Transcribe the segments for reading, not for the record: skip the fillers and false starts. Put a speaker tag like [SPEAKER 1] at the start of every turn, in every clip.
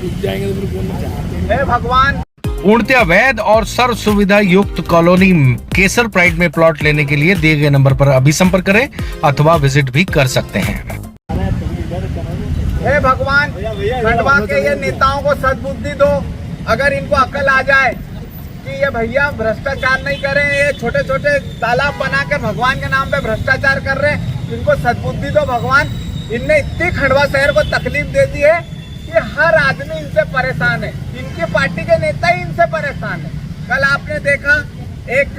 [SPEAKER 1] हे भगवान।
[SPEAKER 2] पूर्णतया वैध और सर्व सुविधा युक्त कॉलोनी केसर प्राइड में प्लॉट लेने के लिए दिए गए नंबर पर अभी संपर्क करें अथवा विजिट भी कर सकते हैं।
[SPEAKER 1] हे भगवान, खंडवा के ये नेताओं को सद्बुद्धि दो। अगर इनको अकल आ जाए कि ये भैया भ्रष्टाचार नहीं कर रहे हैं, ये छोटे छोटे तालाब बनाकर भगवान के नाम पे भ्रष्टाचार कर रहे हैं, इनको सद्बुद्धि दो भगवान। इनने इतनी खंडवा शहर को तकलीफ दे दी है कि हर आदमी इनसे परेशान है। इनकी पार्टी के नेता ही इनसे परेशान है। कल आपने देखा एक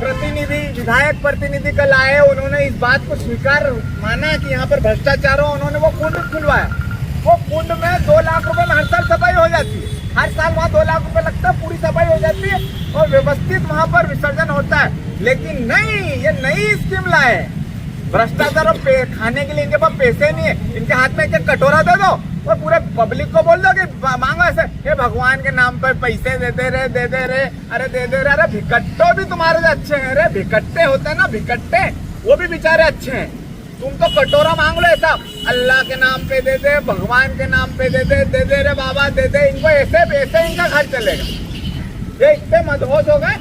[SPEAKER 1] प्रतिनिधि, विधायक प्रतिनिधि कल आए, उन्होंने इस बात को स्वीकार माना कि यहाँ पर भ्रष्टाचार हो। उन्होंने वो कुंड खुलवाया। वो कुंड में 2 लाख रुपए में हर साल सफाई हो जाती है। हर साल वहाँ 2 लाख रुपए लगता है, पूरी सफाई हो जाती है और व्यवस्थित वहाँ पर विसर्जन होता है। लेकिन नहीं, ये नई स्कीम लाए भ्रष्टाचार और खाने के लिए इनके पास पैसे नहीं है। इनके हाथ में एक कटोरा दे दो और पूरे पब्लिक को बोल दो कि मांगो ऐसे। ये भगवान के नाम पर पैसे देते रहे, देते रहे, अरे दे दे रहे। अरे भिकट्टो भी तुम्हारे से अच्छे हैं। अरे भिकट्टे होते हैं ना, भिकट्टे, वो भी बेचारे अच्छे हैं। तुम तो कटोरा मांग लो ऐसा, अल्लाह के नाम पे दे दे, भगवान के नाम पे दे दे रे बाबा दे दे। इनको ऐसे इनका घर चलेगा। ये इतने मदहोश हो गए,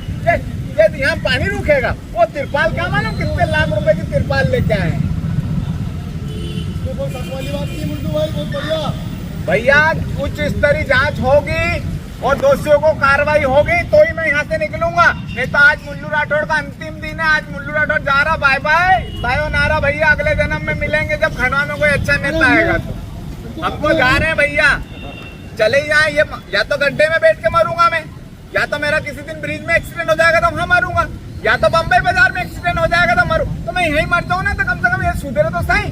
[SPEAKER 1] ये यहाँ पानी रुकेगा। वो तिरपाल क्या मालूम कितने लाख रुपए की तिरपाल लेके आए। भैया उच्च स्तरीय जांच होगी और दोषियों को कार्रवाई होगी तो ही मैं यहाँ से निकलूंगा। नहीं तो आज मुल्लू राठौड़ का अंतिम दिन है। आज मुल्लू राठौड़ जा रहा, बाय बाय, सायोनारा भैया। अगले जन्म में मिलेंगे जब खंडवा में कोई अच्छा नेता आएगा तो। हमको जा रहे हैं भैया, चले ही जाए। ये या तो गड्ढे में बैठ के मरूंगा मैं, या तो मेरा किसी दिन ब्रिज में एक्सीडेंट हो जाएगा तो वहां मरूंगा, या तो बम्बई बाजार में एक्सीडेंट हो जाएगा तो मरू। तो मैं यही मर जाऊँ ना, तो कम से कम ये सुधरे तो सही।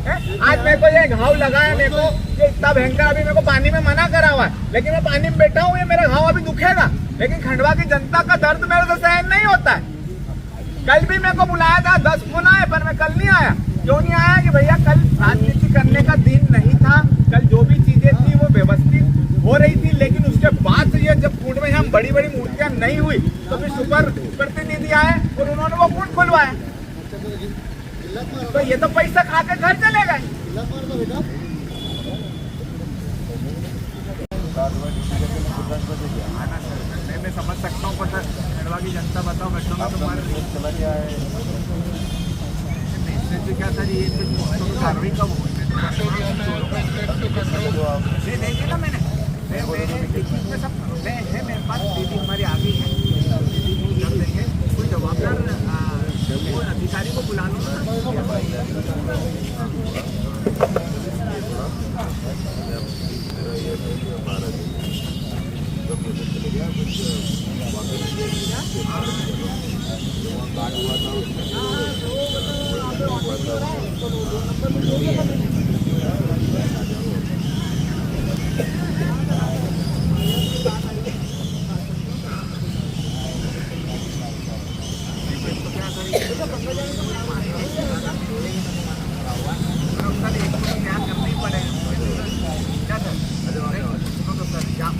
[SPEAKER 1] आज मेरे को ये घाव लगा है, मेरे को ये इतना भयंकर, अभी मेरे को पानी में मना करा हुआ है, लेकिन मैं पानी में बैठा हूँ, ये मेरा घाव अभी दुखेगा। लेकिन खंडवा की जनता का दर्द मेरे से सहन नहीं होता है। कल भी मेरे को बुलाया था, 10 फोन आए, पर मैं कल नहीं आया। क्यों नहीं आया कि भैया कल राजनीति करने का दिन नहीं था। कल जो भी चीजें थी वो व्यवस्थित हो रही थी, लेकिन उसके बाद ये जब कुंड में हम बड़ी बड़ी मूर्तियां नहीं हुई तो फिर सुपर प्रतिनिधि आए और उन्होंने वो कुंड खुलवाया। तो ये तो पैसा खा के घर चले गए। मैं समझ सकता हूँ, पर खंडवा की जनता बताओ, गड्ढों में तुम्हारे चला गया है। क्या था ये कार्रवाई कब हो? देखिए ना, मैंने सब है मेरे पास, दीदी हमारी आ गई है, दीदी कर देंगे। कोई जवाबदार अधिकारी को बुला लो ना।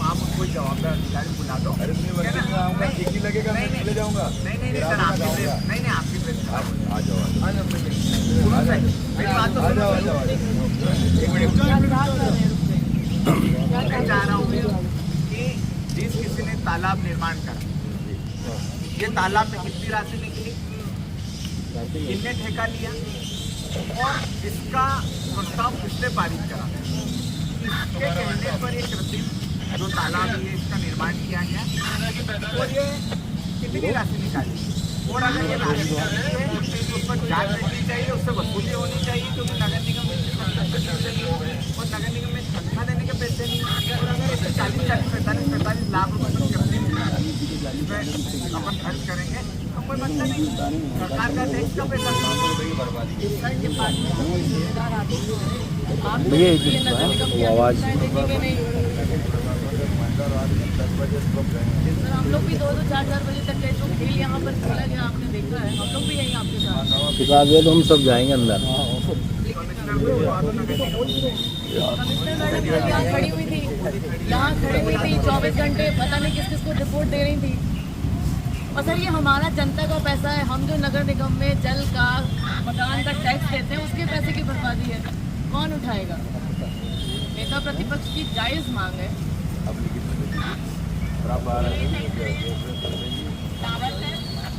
[SPEAKER 1] आप कोई जवाबदार अधिकारी बुला दो। अरे ठीक ही लगेगा, मैं ले जाऊंगा। नहीं सर, आप नहीं आपकी प्रेस आ जाओ। मैं चाह रहा हूँ कि जिस किसी ने तालाब निर्माण करा, ये तालाब में कितनी राशि निकली, किसने ठेका लिया और इसका प्रस्ताव किसने पारित करा, इसके कहने पर ये कृत्रिम जो तालाब है इसका निर्माण किया गया और ये कितनी राशि निकाली। और अगर ये राशि है तो उस पर जांच करनी चाहिए, उससे वसूली होनी चाहिए, क्योंकि नगर निगम में और नगर निगम में तनख्वाह देने के पैसे नहीं। और अगर इसे 40-45 लाख रुपये अपन खर्च करेंगे तो कोई मतलब नहीं, सरकार का टैक्स का पैसा
[SPEAKER 3] आवाज।
[SPEAKER 4] हम लोग भी 2-4 बजे तक है, जो खेल यहाँ पर खेला गया आपने देखा है, हम लोग भी यहीं आपके साथ।
[SPEAKER 3] किताबें तो हम सब जाएंगे अंदर।
[SPEAKER 4] कमिश्नर मैडम यहाँ खड़ी हुई थी, 24 घंटे, पता नहीं किस को रिपोर्ट दे रही थी। और सर ये हमारा जनता का पैसा है, हम जो नगर निगम में जल का, मकान का टैक्स देते हैं, उसके पैसे की बर्बादी है, कौन उठाएगा? नेता सत्ता प्रतिपक्ष की जायज मांग है।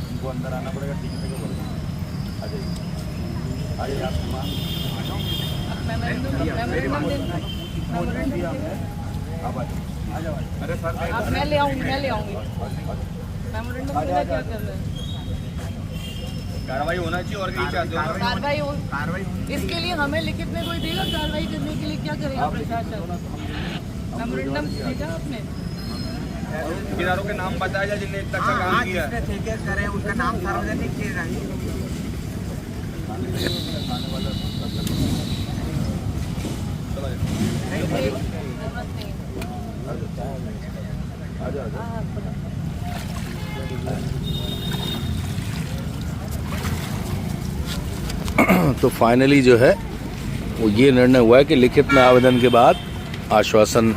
[SPEAKER 3] उनको अंदर आना पड़ेगा, टिकट के बोल आ जाइए, आ जाइए आप सामान आ जाओ। अरे सर
[SPEAKER 4] मैं ले आऊंगी मेमोरेंडम क्या करना है?
[SPEAKER 1] कार्रवाई होना चाहिए और क्या चाहते हो?
[SPEAKER 4] कार्रवाई इसके लिए हमें लिखित में कोई देगा कार्रवाई करने के लिए? क्या करेगा प्रशासन? मेमोरेंडम भेजा आपने?
[SPEAKER 1] ठेकेदारों के नाम बताया जाए जिन्हें इतना अच्छा काम किया है।
[SPEAKER 5] ठेके करे उनका नाम सार्वजनिक किए जाए।
[SPEAKER 3] तो फाइनली जो है वो ये निर्णय हुआ है कि लिखित में आवेदन के बाद आश्वासन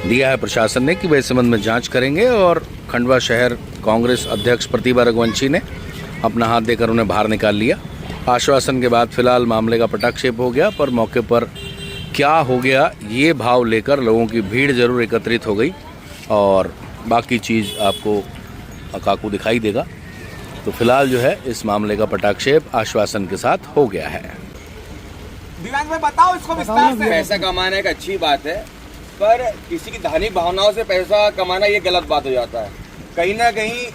[SPEAKER 3] दिया है प्रशासन ने कि वे इस संबंध में जांच करेंगे, और खंडवा शहर कांग्रेस अध्यक्ष प्रतिभा रघुवंशी ने अपना हाथ देकर उन्हें बाहर निकाल लिया। आश्वासन के बाद फिलहाल मामले का पटाक्षेप हो गया, पर मौके पर क्या हो गया ये भाव लेकर लोगों की भीड़ जरूर एकत्रित हो गई, और बाकी चीज़ आपको काकू दिखाई देगा। तो फिलहाल जो है इस मामले का पटाक्षेप आश्वासन के साथ हो गया है।
[SPEAKER 1] दिव्यांग में बताओ इसको विस्तार से।
[SPEAKER 6] पैसा कमाना एक अच्छी बात है, पर किसी की धार्मिक भावनाओं से पैसा कमाना ये गलत बात हो जाता है। कहीं ना कहीं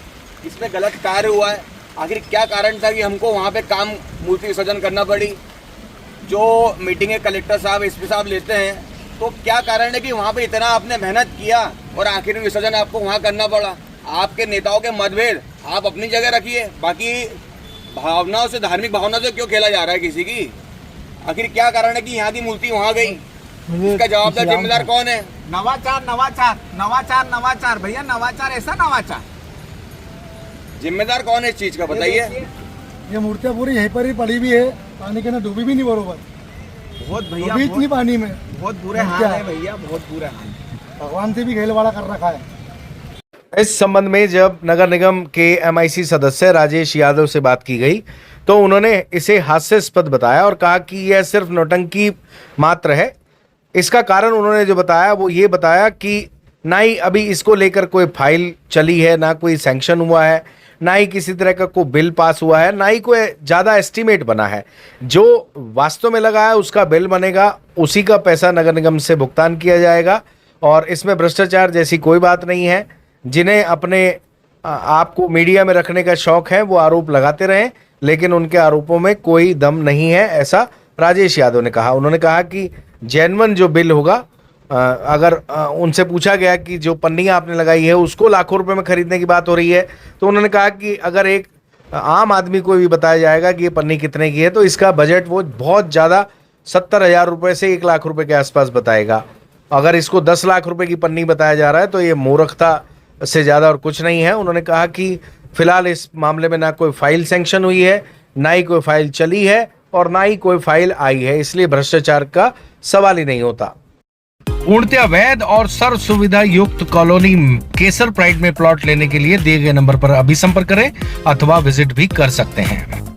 [SPEAKER 6] इसमें गलत कार्य हुआ है। आखिर क्या कारण था कि हमको वहाँ पे काम मूर्ति विसर्जन करना पड़ी? जो मीटिंगें कलेक्टर साहब एसपी साहब लेते हैं, तो क्या कारण है कि वहाँ पे इतना आपने मेहनत किया और आखिर में विसर्जन आपको वहाँ करना पड़ा? आपके नेताओं के मतभेद आप अपनी जगह रखिए, बाकी भावनाओं से, धार्मिक भावनाओं से क्यों खेला जा रहा है किसी की? आखिर क्या कारण है कि यहाँ की मूर्ति वहाँ गई? इसका जवाबदार जिम्मेदार कौन है?
[SPEAKER 1] नवाचार भैया, नवाचार ऐसा नवाचार
[SPEAKER 6] जिम्मेदार कौन है इस चीज का, बताइए।
[SPEAKER 7] ये मूर्तियाँ पूरी यहीं पर ही पड़ी हुई है, पानी के अंदर डूबी भी नहीं बरोबर,
[SPEAKER 1] बहुत भैया
[SPEAKER 7] डूबी इतनी पानी में।
[SPEAKER 1] बहुत बुरे हाल है भैया, बहुत बुरे हाल।
[SPEAKER 7] भगवान से भी खेलवाड़ा कर रखा है।
[SPEAKER 2] इस संबंध में जब नगर निगम के एमआईसी सदस्य राजेश यादव से बात की गई तो उन्होंने इसे हास्यास्पद बताया और कहा कि यह सिर्फ नौटंकी मात्र है। इसका कारण उन्होंने जो बताया वो ये बताया कि ना ही अभी इसको लेकर कोई फाइल चली है, ना कोई सैंक्शन हुआ है, ना ही किसी तरह का कोई बिल पास हुआ है, ना ही कोई ज़्यादा एस्टीमेट बना है। जो वास्तव में लगा है उसका बिल बनेगा, उसी का पैसा नगर निगम से भुगतान किया जाएगा, और इसमें भ्रष्टाचार जैसी कोई बात नहीं है। जिन्हें अपने आप को मीडिया में रखने का शौक है वो आरोप लगाते रहें, लेकिन उनके आरोपों में कोई दम नहीं है, ऐसा राजेश यादव ने कहा। उन्होंने कहा कि जेन्युइन जो बिल होगा, अगर उनसे पूछा गया कि जो पन्नियाँ आपने लगाई है उसको लाखों रुपए में खरीदने की बात हो रही है, तो उन्होंने कहा कि अगर एक आम आदमी को भी बताया जाएगा कि ये पन्नी कितने की है तो इसका बजट वो बहुत ज़्यादा 70,000 रुपये से 1 लाख रुपए के आसपास बताएगा। अगर इसको 10 लाख रुपए की पन्नी बताया जा रहा है तो ये मूर्खता से ज़्यादा और कुछ नहीं है। उन्होंने कहा कि फिलहाल इस मामले में ना कोई फाइल सैंक्शन हुई है, ना ही कोई फाइल चली है, और ना ही कोई फाइल आई है, इसलिए भ्रष्टाचार का सवाल ही नहीं होता। पूर्णतया वैध और सर्व सुविधा युक्त कॉलोनी केसर प्राइड में प्लॉट लेने के लिए दिए गए नंबर पर अभी संपर्क करें अथवा विजिट भी कर सकते हैं।